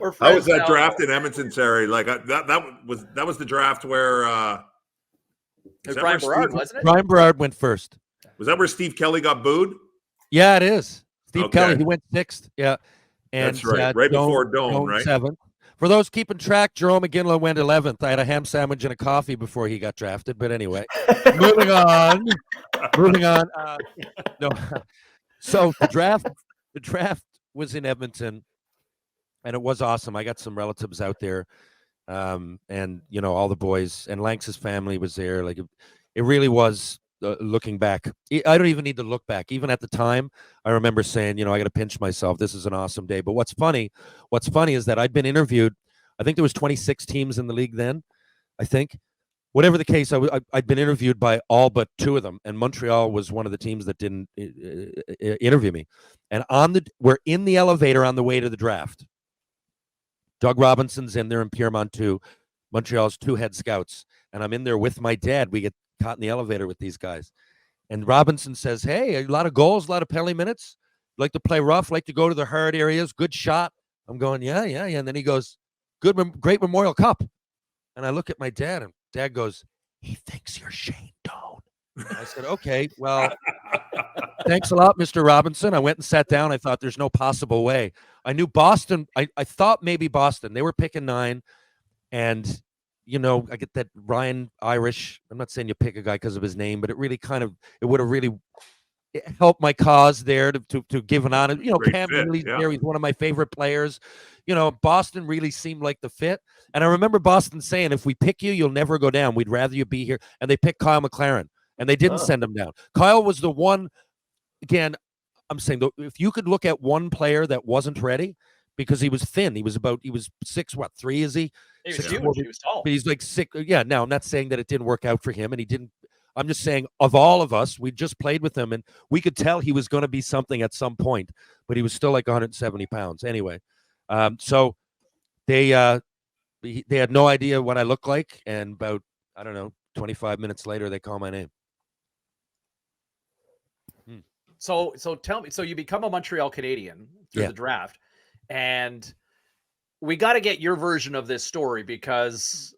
We're How friends was that now. draft in Edmonton, Terry? Like that was the draft where Brian Berard, wasn't it? Brian Berard went first. Was that where Steve Kelly got booed? Yeah, it is. Steve Okay. Kelly, he went 6th. Yeah. And, that's right. Right before Dome, right? 7th. For those keeping track, Jerome McGinley went 11th. I had a ham sandwich and a coffee before he got drafted. But anyway, moving on. No. So the draft was in Edmonton, and it was awesome. I got some relatives out there, and all the boys, and Lanx's family was there. Like it really was. Looking back, I don't even need to look back. Even at the time, I remember saying, I got to pinch myself. This is an awesome day. But what's funny is that I'd been interviewed. I think there was 26 teams in the league then. I think, whatever the case, I'd been interviewed by all but 2 of them, and Montreal was one of the teams that didn't interview me. And we're in the elevator on the way to the draft. Doug Robinson's in there in Piermont too, Montreal's 2 head scouts, and I'm in there with my dad. We get caught in the elevator with these guys, and Robinson says, "Hey, a lot of goals, a lot of penalty minutes. Like to play rough, like to go to the hard areas. Good shot." I'm going, yeah. And then he goes, great Memorial Cup. And I look at my dad, and Dad goes, "He thinks you're Shane Doan." I said, "Okay, well, thanks a lot, Mr. Robinson." I went and sat down. I thought there's no possible way. I knew Boston. I thought maybe Boston. They were picking 9, and I get that Ryan Irish. I'm not saying you pick a guy because of his name, but it really it would have really helped my cause there to give an honor. Cam Neely's there. He's one of my favorite players. Boston really seemed like the fit. And I remember Boston saying, "If we pick you, you'll never go down. We'd rather you be here." And they picked Kyle McLaren, and they didn't send him down. Kyle was the one. Again, I'm saying, if you could look at one player that wasn't ready, because he was thin. He was 6'3" is he? He was huge. He was tall. But he's like 6. Yeah, now I'm not saying that it didn't work out for him, and he didn't. I'm just saying, of all of us, we just played with him, and we could tell he was going to be something at some point, but he was still like 170 pounds. Anyway, so they had no idea what I looked like, and about, 25 minutes later, they call my name. So tell me, so you become a Montreal Canadian through the draft, and we got to get your version of this story because,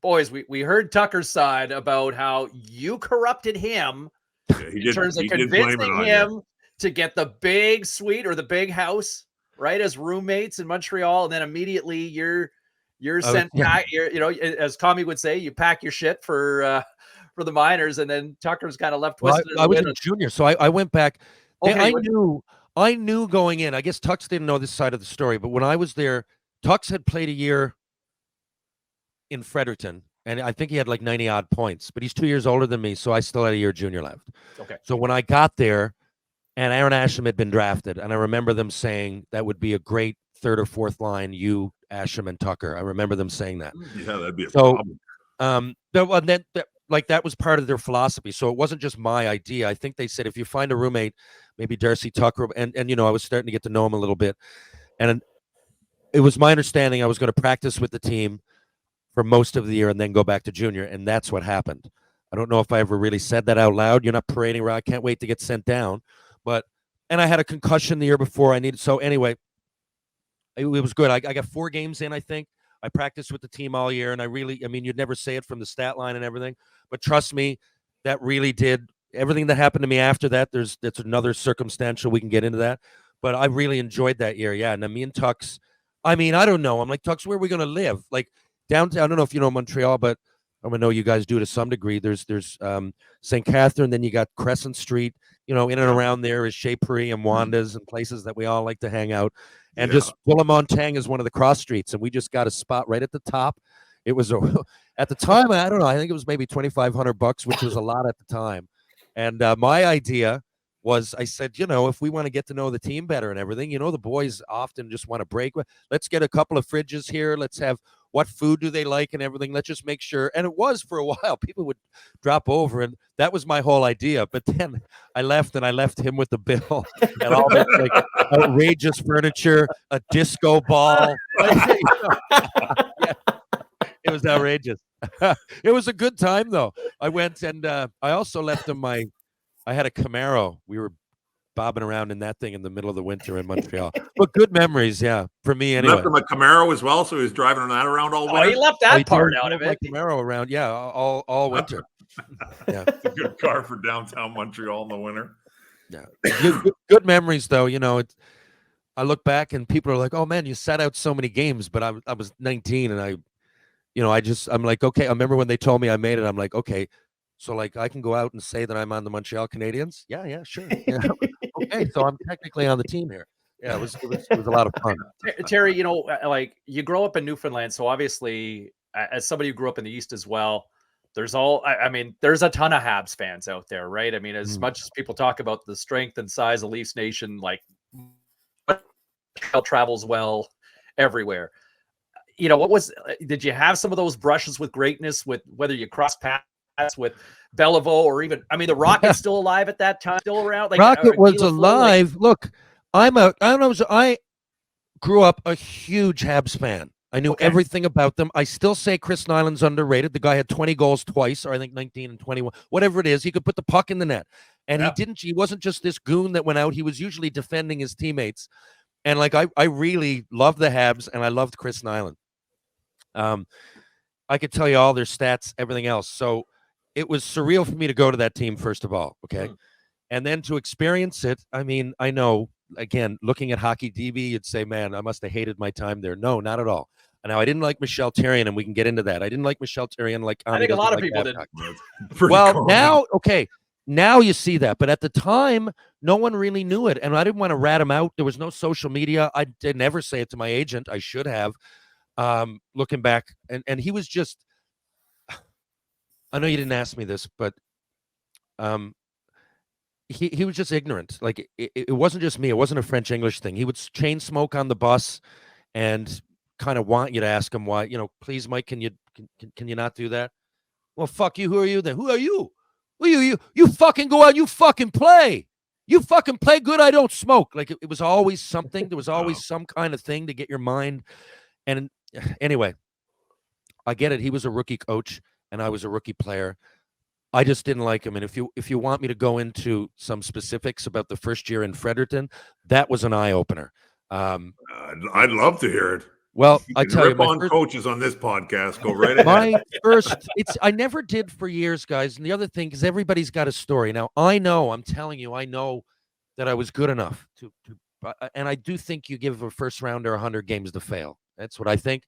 boys, we heard Tucker's side about how you corrupted him in terms of convincing him to get the big suite or the big house, right, as roommates in Montreal, and then immediately you're sent back. As Tommy would say, you pack your shit for the minors, and then Tucker's kind of left twisted. I was a junior, so I went back. Okay, I knew going in. I guess Tux didn't know this side of the story, but when I was there, Tux had played a year in Fredericton, and I think he had like 90-odd points, but he's 2 years older than me, so I still had a year junior left. Okay. So when I got there, and Aaron Asham had been drafted, and I remember them saying that would be a great 3rd or 4th line, you, Asham, and Tucker. I remember them saying that. Yeah, that'd be a problem. That was part of their philosophy. So it wasn't just my idea. I think they said, if you find a roommate, maybe Darcy Tucker, and I was starting to get to know him a little bit. And it was my understanding I was going to practice with the team for most of the year and then go back to junior. And that's what happened. I don't know if I ever really said that out loud. You're not parading around. I can't wait to get sent down. And I had a concussion the year before. So anyway, it was good. I got 4 games in, I think. I practiced with the team all year, and you'd never say it from the stat line and everything, but trust me, that really did. Everything that happened to me after that, that's another circumstantial. We can get into that, but I really enjoyed that year. Yeah, and me and Tux, I don't know. I'm like, Tux, where are we going to live? Like downtown. I don't know if you know Montreal, but I know you guys do to some degree. There's St. Catherine, then you got Crescent Street. In and around there is Chez Paree and Wanda's and places that we all like to hang out. And just Willamontang is one of the cross streets, and we just got a spot right at the top. It was at the time, I don't know, I think it was maybe $2,500, which was a lot at the time. And my idea was, I said, if we want to get to know the team better and everything, the boys often just want to break. Let's get a couple of fridges here. Let's have, what food do they like and everything. Let's just make sure. And it was for a while. People would drop over, and that was my whole idea. But then I left him with the bill and all this like outrageous furniture, a disco ball. It was outrageous. It was a good time, though. I went and I also left him I had a Camaro. We were bobbing around in that thing in the middle of the winter in Montreal. But good memories, yeah, for me You anyway. left him a Camaro as well, so he was driving that around all winter. he left that part out of it. My Camaro around, yeah, all winter. Yeah, it's a good car for downtown Montreal in the winter. Yeah, good memories though. You know, I look back and people are like, "Oh man, you sat out so many games," but I was 19 and I'm like, okay. I remember when they told me I made it. I'm like, okay, so like I can go out and say that I'm on the Montreal Canadiens. Yeah, sure. Yeah. Okay, so I'm technically on the team here. Yeah, it was a lot of fun. Terry, like you grow up in Newfoundland, so obviously, as somebody who grew up in the East as well, there's there's a ton of Habs fans out there, right? I mean, as much as people talk about the strength and size of Leafs Nation, like travels well everywhere. Did you have some of those brushes with greatness with whether you cross paths with Beliveau or even, the Rocket's still alive at that time, still around? Like Rocket was alive. Look, I grew up a huge Habs fan. I knew everything about them. I still say Chris Nyland's underrated. The guy had 20 goals twice, or I think 19 and 21, whatever it is. He could put the puck in the net. And he wasn't just this goon that went out. He was usually defending his teammates. And like, I really loved the Habs and I loved Chris Nyland. I could tell you all their stats, everything else. So it was surreal for me to go to that team, first of all. Okay. And then to experience it. I know, again, looking at Hockey DB, you'd say, man, I must have hated my time there. No, not at all. Now, I didn't like Michel Therrien, and we can get into that. I didn't like Michel Therrien. Like I think a lot of people did. Well, now you see that. But at the time, no one really knew it. And I didn't want to rat him out. There was no social media. I did never say it to my agent. I should have. Looking back. And he was just, I know you didn't ask me this, but he was just ignorant. Like it wasn't just me. It wasn't a French English thing. He would chain smoke on the bus and kind of want you to ask him why, please, Mike, can you not do that? Well, fuck you. Who are you then? Who are you? Who are you? You fucking go out. You fucking play. You fucking play good. I don't smoke. Like it was always something. There was always some kind of thing to get your mind. And anyway, I get it. He was a rookie coach and I was a rookie player. I just didn't like him. And if you want me to go into some specifics about the first year in Fredericton, that was an eye opener. I'd love to hear it. Well, I tell you, coaches on this podcast. Go right ahead. I never did for years, guys. And the other thing is everybody's got a story. Now, I know that I was good enough to and I do think you give a first rounder 100 games to fail. That's what I think.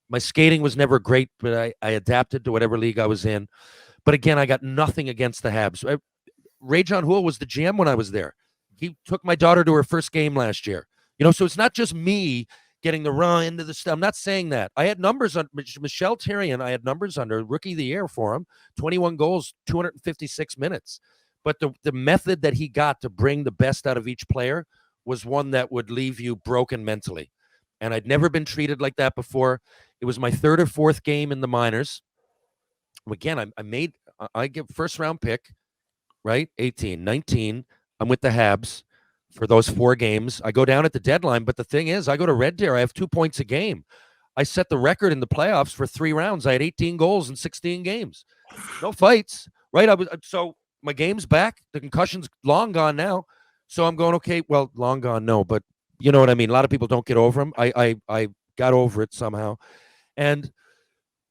My skating was never great, but I adapted to whatever league I was in. But again, I got nothing against the Habs. Ray John Houle was the GM when I was there. He took my daughter to her first game last year. So it's not just me getting the run into the stuff. I'm not saying that. I had numbers on Michel Therrien. I had numbers under rookie of the year for him. 21 goals, 256 minutes. But the method that he got to bring the best out of each player was one that would leave you broken mentally. And I'd never been treated like that before. It was my third or fourth game in the minors. Again, I get first round pick, right? 18, 19. I'm with the Habs for those 4 games. I go down at the deadline, but the thing is, I go to Red Deer. I have 2 points a game. I set the record in the playoffs for 3 rounds. I had 18 goals in 16 games. No fights, right? So my game's back. The concussion's long gone now. So I'm going, okay, well, long gone, no, but you know what I mean? A lot of people don't get over them. I got over it somehow. And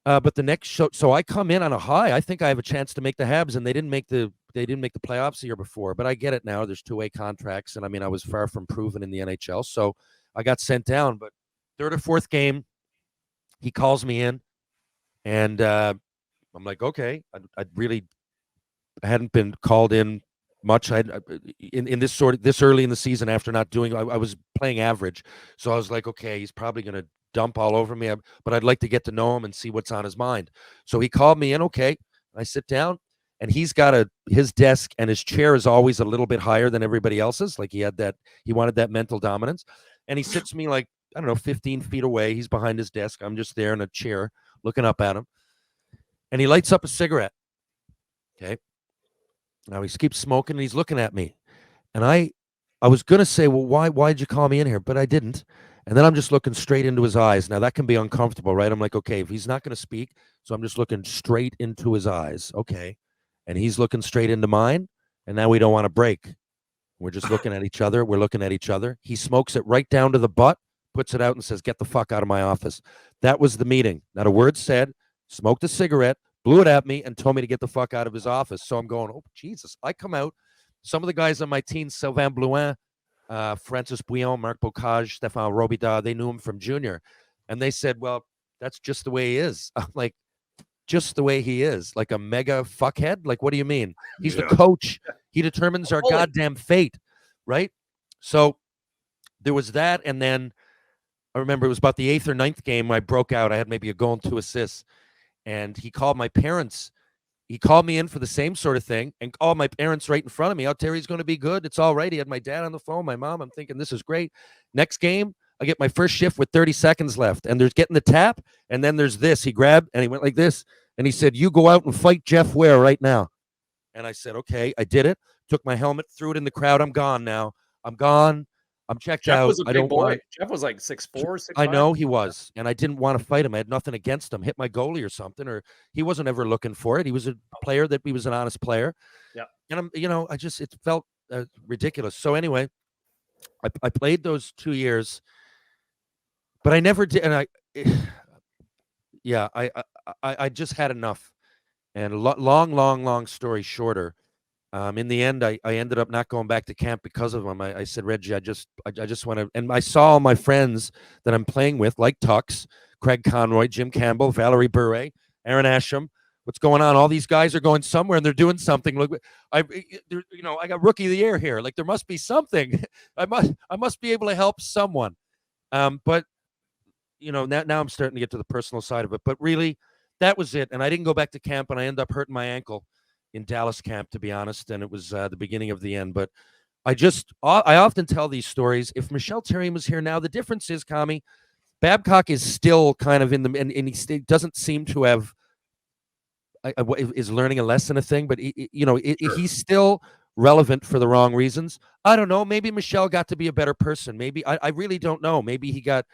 but the next show, so I come in on a high. I think I have a chance to make the Habs, and they didn't make the playoffs the year before. But I get it now. There's 2-way contracts, and I was far from proven in the NHL, so I got sent down. But third or fourth game, he calls me in, and I'm like, okay. I hadn't been called in much. In this early in the season after not doing. I was playing average, so I was like, okay, he's probably going to dump all over me, but I'd like to get to know him and see what's on his mind. So he called me in. Okay, I sit down, and he's got his desk and his chair is always a little bit higher than everybody else's. Like he wanted that mental dominance, and he sits me like, I don't know, 15 feet away. He's behind his desk. I'm just there in a chair looking up at him, and he lights up a cigarette. Okay, now he keeps smoking and he's looking at me, and I was gonna say, well, why did you call me in here? But I didn't. And then I'm just looking straight into his eyes. Now, that can be uncomfortable, right? I'm like, okay, if he's not going to speak, so I'm just looking straight into his eyes. Okay. And he's looking straight into mine, and now we don't want to break. We're just looking at each other. We're looking at each other. He smokes it right down to the butt, puts it out and says, "Get the fuck out of my office." That was the meeting. Not a word said, smoked a cigarette, blew it at me, and told me to get the fuck out of his office. So I'm going, oh, Jesus. I come out. Some of the guys on my team, Sylvain Blouin, Francis Bouillon, Marc Bocage, Stéphane Robida, they knew him from junior. And they said, well, that's just the way he is. I'm like, just the way he is, like a mega fuckhead? Like, what do you mean? He's the coach. He determines our goddamn fate, right? So there was that, and then I remember it was about the 8th or 9th game I broke out. I had maybe a goal and 2 assists, and he called my parents. He called me in for the same sort of thing and called my parents right in front of me. Oh, Terry's going to be good. It's all right. He had my dad on the phone, my mom. I'm thinking, this is great. Next game, I get my first shift with 30 seconds left, and there's getting the tap, and then there's this. He grabbed, and he went like this, and he said, "You go out and fight Jeff Ware right now." And I said, okay. I did it, took my helmet, threw it in the crowd. I'm gone now. I'm gone. I'm checked Jeff out. was a I big don't boy. want... Jeff was like 6'4", 6'5". I know he was, and I didn't want to fight him. I had nothing against him. Hit my goalie or something, or he wasn't ever looking for it. He was a player that he was an honest player. Yeah. And I'm, it felt ridiculous. So anyway, I played those 2 years, but I never did. And I just had enough. And long story shorter, in the end, I ended up not going back to camp because of him. I said, Reggie, I just want to, and I saw all my friends that I'm playing with, like Tux, Craig Conroy, Jim Campbell, Valerie Bure, Aaron Asham. What's going on? All these guys are going somewhere and they're doing something. Look, I got rookie of the year here. Like, there must be something. I must be able to help someone. But now I'm starting to get to the personal side of it. But really, that was it. And I didn't go back to camp, and I ended up hurting my ankle in Dallas camp, to be honest. And it was the beginning of the end. But I often tell these stories. If Michel Therrien was here now, the difference is, Kami, Babcock is still kind of in the, and he doesn't seem to have, is learning a lesson a thing, but he's still relevant for the wrong reasons. I don't know. Maybe Michel got to be a better person. Maybe I really don't know. Maybe he got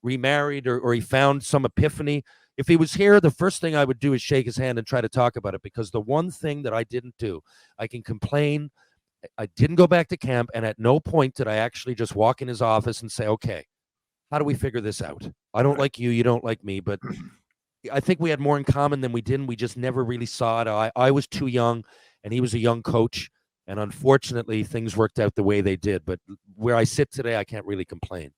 remarried or he found some epiphany. If he was here, the first thing I would do is shake his hand and try to talk about it, because the one thing that I didn't do, I can complain, I didn't go back to camp, and at no point did I actually just walk in his office and say, okay, how do we figure this out? I don't like you, you don't like me, but I think we had more in common than we didn't. We just never really saw it. I was too young, and he was a young coach, and unfortunately, things worked out the way they did. But where I sit today, I can't really complain.